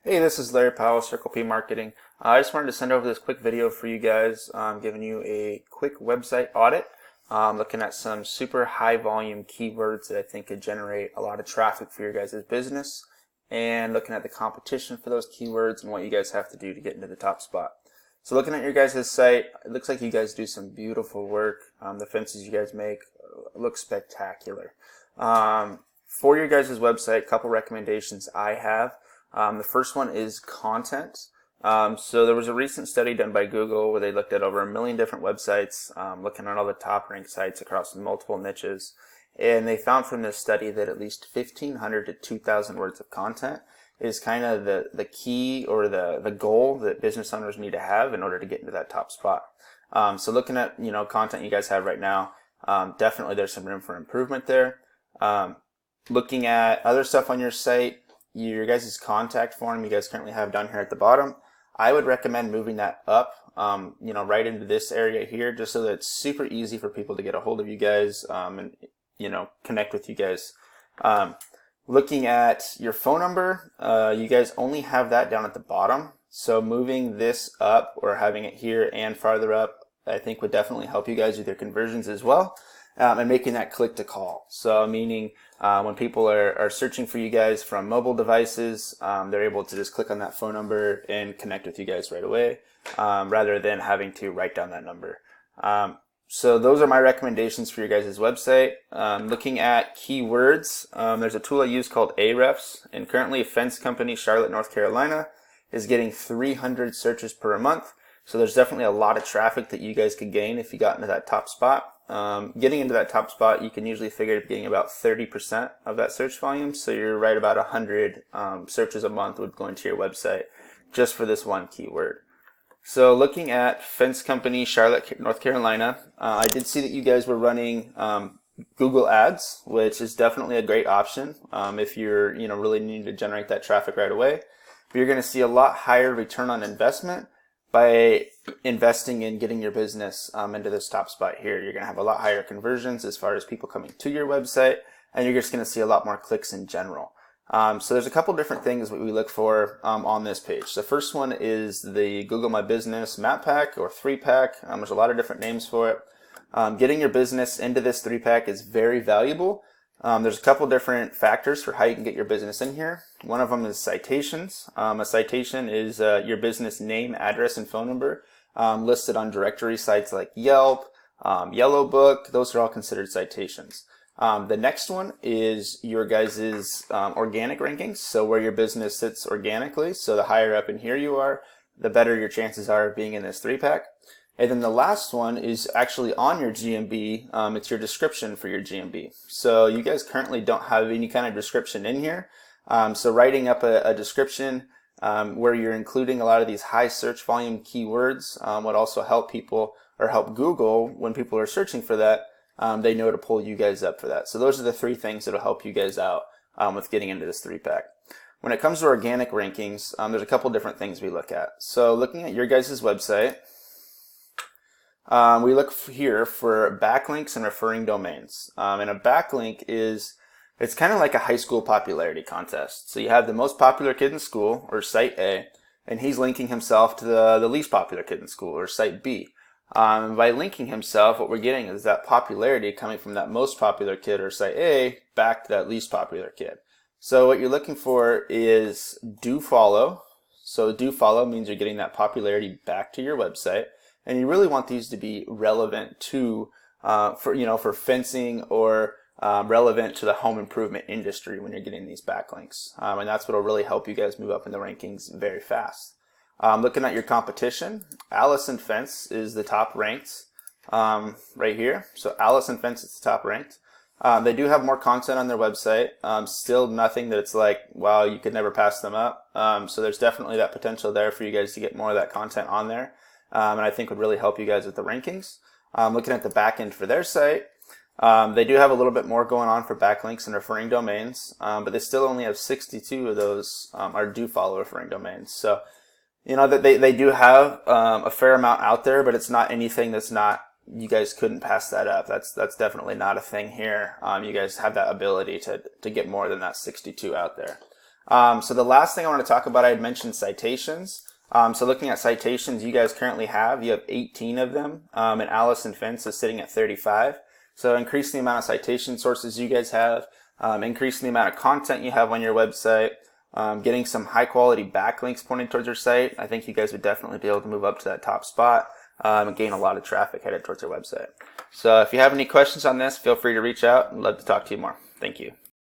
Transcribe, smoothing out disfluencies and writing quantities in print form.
Hey, this is Larry Powell, Circle P Marketing. I just wanted to send over this quick video for you guys, giving you a quick website audit, looking at some super high volume keywords that I think could generate a lot of traffic for your guys' business, and looking at the competition for those keywords and what you guys have to do to get into the top spot. So looking at your guys' site, it looks like you guys do some beautiful work. The fences you guys make look spectacular. For your guys' website, a couple recommendations I have. The first one is content. So there was a recent study done by Google where they looked at over 1 million different websites, looking at all the top ranked sites across multiple niches. And they found from this study that at least 1,500 to 2,000 words of content is kind of the key or the goal that business owners need to have in order to get into that top spot. So looking at, content you guys have right now, definitely there's some room for improvement there. Looking at other stuff on your site, your guys' contact form you guys currently have down here at the bottom, I would recommend moving that up, right into this area here, just so that it's super easy for people to get a hold of you guys, and connect with you guys. Looking at your phone number, you guys only have that down at the bottom, so moving this up or having it here and farther up, I think would definitely help you guys with your conversions as well. And making that click to call. So meaning when people are searching for you guys from mobile devices, they're able to just click on that phone number and connect with you guys right away, rather than having to write down that number. So those are my recommendations for your guys' website. Looking at keywords, there's a tool I use called Ahrefs, and currently a fence company, Charlotte, North Carolina, is getting 300 searches per month. So there's definitely a lot of traffic that you guys could gain if you got into that top spot. Getting into that top spot, you can usually figure getting about 30% of that search volume. So you're right about 100 searches a month would go into your website just for this one keyword. So looking at fence company, Charlotte, North Carolina, I did see that you guys were running Google Ads, which is definitely a great option if you're really needing to generate that traffic right away. But you're going to see a lot higher return on investment by investing in getting your business into this top spot here. You're going to have a lot higher conversions as far as people coming to your website, and you're just going to see a lot more clicks in general. So there's a couple different things that we look for on this page. The first one is the Google My Business Map Pack or 3-pack. There's a lot of different names for it. Getting your business into this 3-pack is very valuable. There's a couple different factors for how you can get your business in here. One of them is citations. A citation is your business name, address, and phone number listed on directory sites like Yelp, Yellow Book. Those are all considered citations. The next one is your guys' organic rankings, so where your business sits organically. So the higher up in here you are, the better your chances are of being in this 3-pack. And then the last one is actually on your GMB. It's your description for your GMB. So you guys currently don't have any kind of description in here. So writing up a description where you're including a lot of these high search volume keywords would also help people, or help Google when people are searching for that. They know to pull you guys up for that. So those are the 3 things that will help you guys out with getting into this 3-pack. When it comes to organic rankings, there's a couple different things we look at. So looking at your guys' website, we look here for backlinks and referring domains. And a backlink it's kind of like a high school popularity contest. So you have the most popular kid in school, or site A, and he's linking himself to the least popular kid in school, or site B. By linking himself, what we're getting is that popularity coming from that most popular kid, or site A, back to that least popular kid. So what you're looking for is do follow. So do follow means you're getting that popularity back to your website. And you really want these to be relevant to, for fencing, or relevant to the home improvement industry when you're getting these backlinks. And that's what will really help you guys move up in the rankings very fast. Looking at your competition, Allison Fence is the top ranked right here. So Allison Fence is the top ranked. They do have more content on their website. Still nothing that it's like, wow, you could never pass them up. So there's definitely that potential there for you guys to get more of that content on there. And I think would really help you guys with the rankings. Looking at the back end for their site, they do have a little bit more going on for backlinks and referring domains, but they still only have 62 of those are do follow referring domains. So, that they do have a fair amount out there, but it's not anything that's not, you guys couldn't pass that up. That's definitely not a thing here. You guys have that ability to get more than that 62 out there. So the last thing I want to talk about, I had mentioned citations. So looking at citations you guys currently have, you have 18 of them, and Alice and Fence is sitting at 35. So increasing the amount of citation sources you guys have, increasing the amount of content you have on your website, getting some high quality backlinks pointing towards your site, I think you guys would definitely be able to move up to that top spot and gain a lot of traffic headed towards your website. So if you have any questions on this, feel free to reach out. I'd love to talk to you more. Thank you.